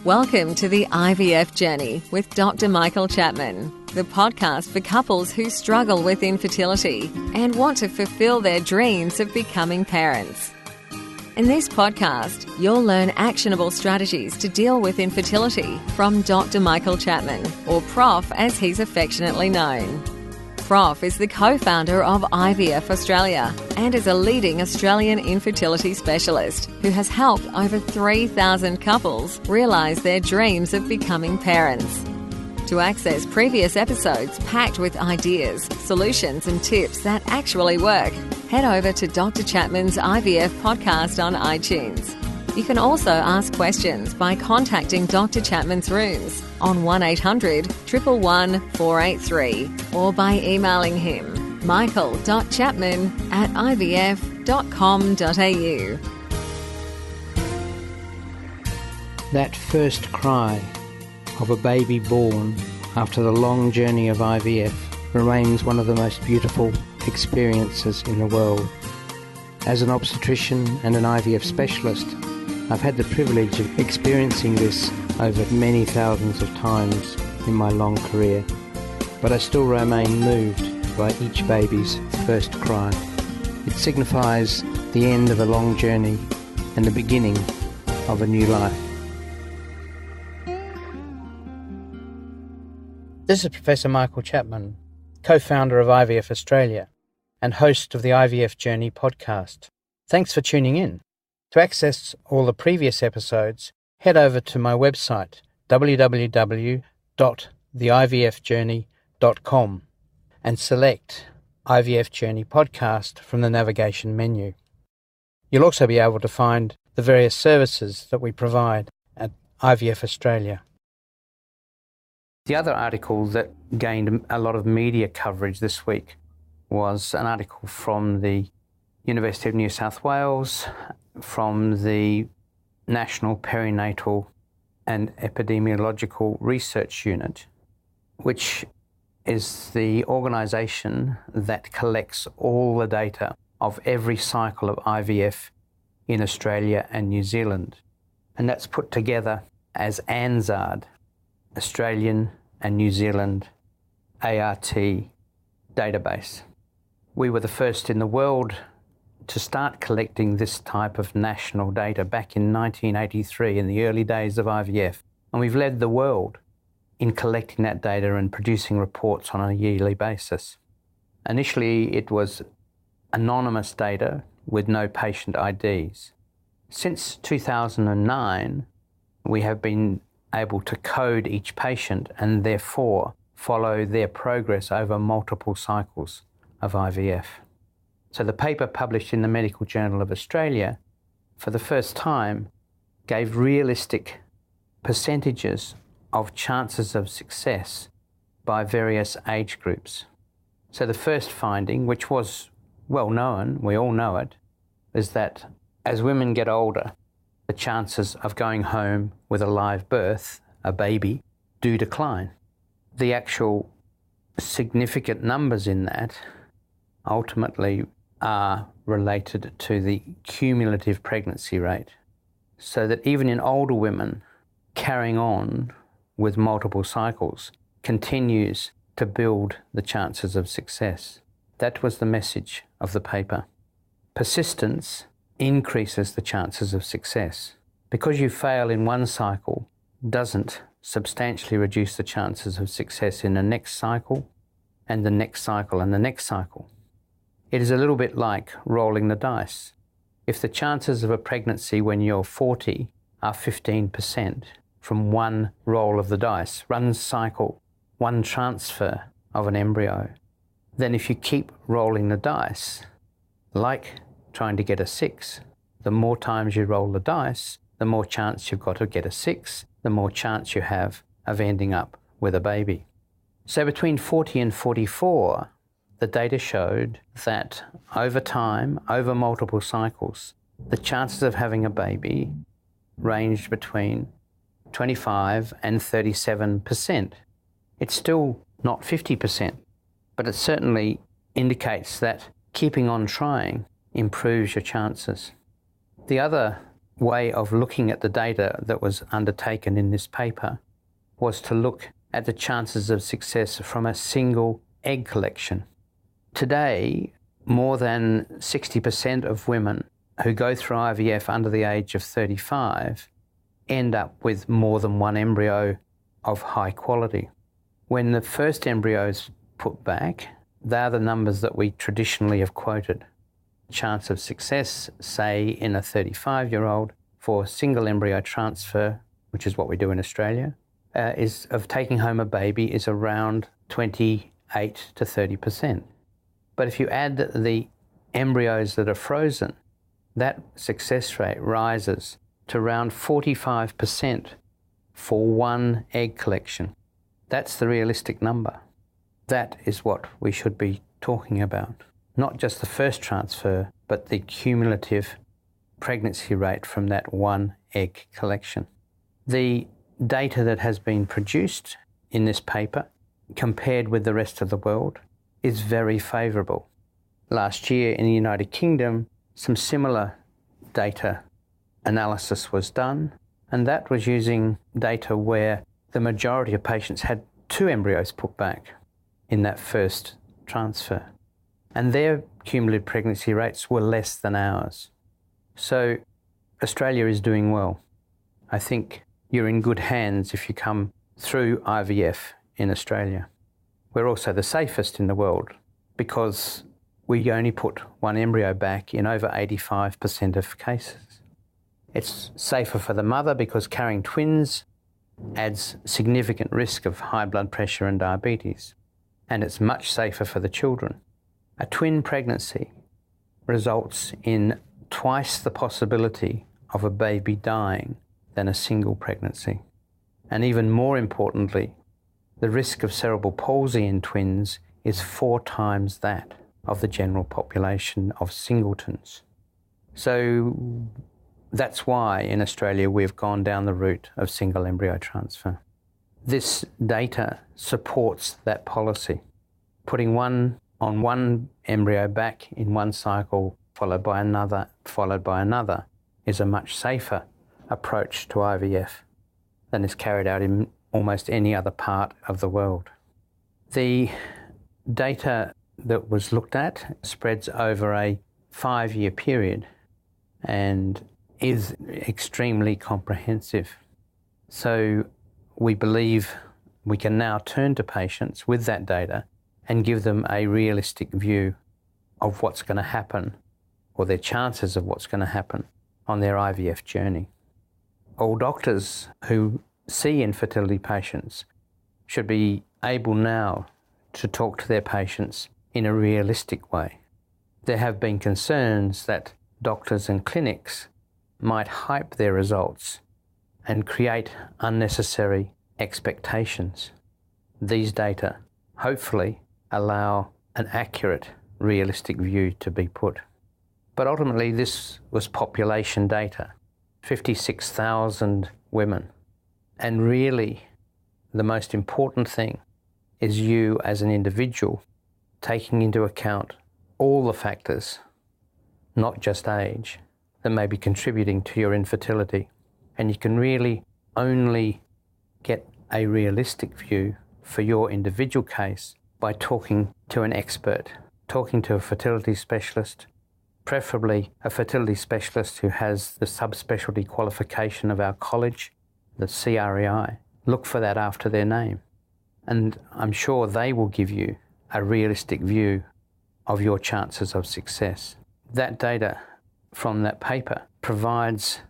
Welcome to the IVF Journey with Dr. Michael Chapman, the podcast for couples who struggle with infertility and want to fulfill their dreams of becoming parents. In this podcast, you'll learn actionable strategies to deal with infertility from Dr. Michael Chapman, or Prof as he's affectionately known. Prof is the co-founder of IVF Australia and is a leading Australian infertility specialist who has helped over 3,000 couples realise their dreams of becoming parents. To access previous episodes packed with ideas, solutions and tips that actually work, head over to Dr. Chapman's IVF podcast on iTunes. You can also ask questions by contacting Dr. Chapman's rooms on 1800 111 483 or by emailing him michael.chapman@ivf.com.au. That first cry of a baby born after the long journey of IVF remains one of the most beautiful experiences in the world. As an obstetrician and an IVF specialist, I've had the privilege of experiencing this over many thousands of times in my long career, but I still remain moved by each baby's first cry. It signifies the end of a long journey and the beginning of a new life. This is Professor Michael Chapman, co-founder of IVF Australia and host of the IVF Journey podcast. Thanks for tuning in. To access all the previous episodes, head over to my website, www.theivfjourney.com, and select IVF Journey Podcast from the navigation menu. You'll also be able to find the various services that we provide at IVF Australia. The other article that gained a lot of media coverage this week was an article from the University of New South Wales, from the National Perinatal and Epidemiological Research Unit, which is the organisation that collects all the data of every cycle of IVF in Australia and New Zealand. And that's put together as ANZARD, Australian and New Zealand ART database. We were the first in the world to start collecting this type of national data back in 1983, in the early days of IVF. And we've led the world in collecting that data and producing reports on a yearly basis. Initially, it was anonymous data with no patient IDs. Since 2009, we have been able to code each patient and therefore follow their progress over multiple cycles of IVF. So the paper published in the Medical Journal of Australia, for the first time, gave realistic percentages of chances of success by various age groups. So the first finding, which was well known, we all know it, is that as women get older, the chances of going home with a live birth, a baby, do decline. The actual significant numbers in that ultimately are related to the cumulative pregnancy rate, so that even in older women, carrying on with multiple cycles continues to build the chances of success. That was the message of the paper. Persistence increases the chances of success. Because you fail in one cycle doesn't substantially reduce the chances of success in the next cycle and the next cycle and the next cycle. It is a little bit like rolling the dice. If the chances of a pregnancy when you're 40 are 15% from one roll of the dice, one cycle, one transfer of an embryo, then if you keep rolling the dice, like trying to get a 6, the more times you roll the dice, the more chance you've got to get a 6, the more chance you have of ending up with a baby. So between 40 and 44, the data showed that over time, over multiple cycles, the chances of having a baby ranged between 25 and 37%. It's still not 50%, but it certainly indicates that keeping on trying improves your chances. The other way of looking at the data that was undertaken in this paper was to look at the chances of success from a single egg collection. Today, more than 60% of women who go through IVF under the age of 35 end up with more than one embryo of high quality. When the first embryo is put back, they're the numbers that we traditionally have quoted. Chance of success, say in a 35-year-old for single embryo transfer, which is what we do in Australia, is of taking home a baby is around 28 to 30%. But if you add the embryos that are frozen, that success rate rises to around 45% for one egg collection. That's the realistic number. That is what we should be talking about. Not just the first transfer, but the cumulative pregnancy rate from that one egg collection. The data that has been produced in this paper, compared with the rest of the world, is very favourable. Last year in the United Kingdom, some similar data analysis was done, and that was using data where the majority of patients had 2 embryos put back in that first transfer, and their cumulative pregnancy rates were less than ours. So Australia is doing well. I think you're in good hands if you come through IVF in Australia. We're also the safest in the world because we only put one embryo back in over 85% of cases. It's safer for the mother because carrying twins adds significant risk of high blood pressure and diabetes, and it's much safer for the children. A twin pregnancy results in twice the possibility of a baby dying than a single pregnancy. And even more importantly, the risk of cerebral palsy in twins is 4 times that of the general population of singletons. So that's why in Australia we've gone down the route of single embryo transfer. This data supports that policy. Putting one embryo back in one cycle, followed by another, is a much safer approach to IVF than is carried out in almost any other part of the world. The data that was looked at spreads over a 5-year period and is extremely comprehensive. So we believe we can now turn to patients with that data and give them a realistic view of what's going to happen, or their chances of what's going to happen on their IVF journey. All doctors who see infertility patients should be able now to talk to their patients in a realistic way. There have been concerns that doctors and clinics might hype their results and create unnecessary expectations. These data hopefully allow an accurate, realistic view to be put. But ultimately this was population data, 56,000 women. And really the most important thing is you as an individual taking into account all the factors, not just age, that may be contributing to your infertility. And you can really only get a realistic view for your individual case by talking to an expert, talking to a fertility specialist, preferably a fertility specialist who has the subspecialty qualification of our college, the CREI. Look for that after their name. And I'm sure they will give you a realistic view of your chances of success. That data from that paper provides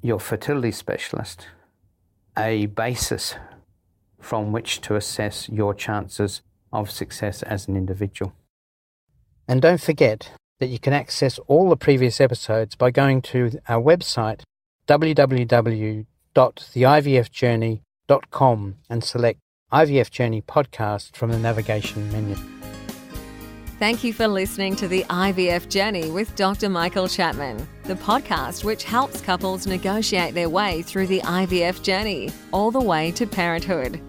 your fertility specialist a basis from which to assess your chances of success as an individual. And don't forget that you can access all the previous episodes by going to our website www.theivfjourney.com and select IVF Journey Podcast from the navigation menu. Thank you for listening to the IVF Journey with Dr. Michael Chapman, the podcast which helps couples negotiate their way through the IVF journey, all the way to parenthood.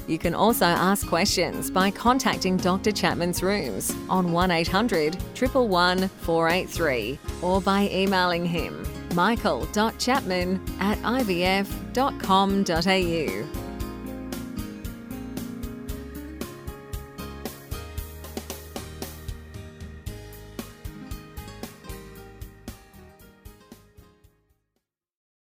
You can also ask questions by contacting Dr. Chapman's rooms on 1800 111 483 or by emailing him michael.chapman@ivf.com.au.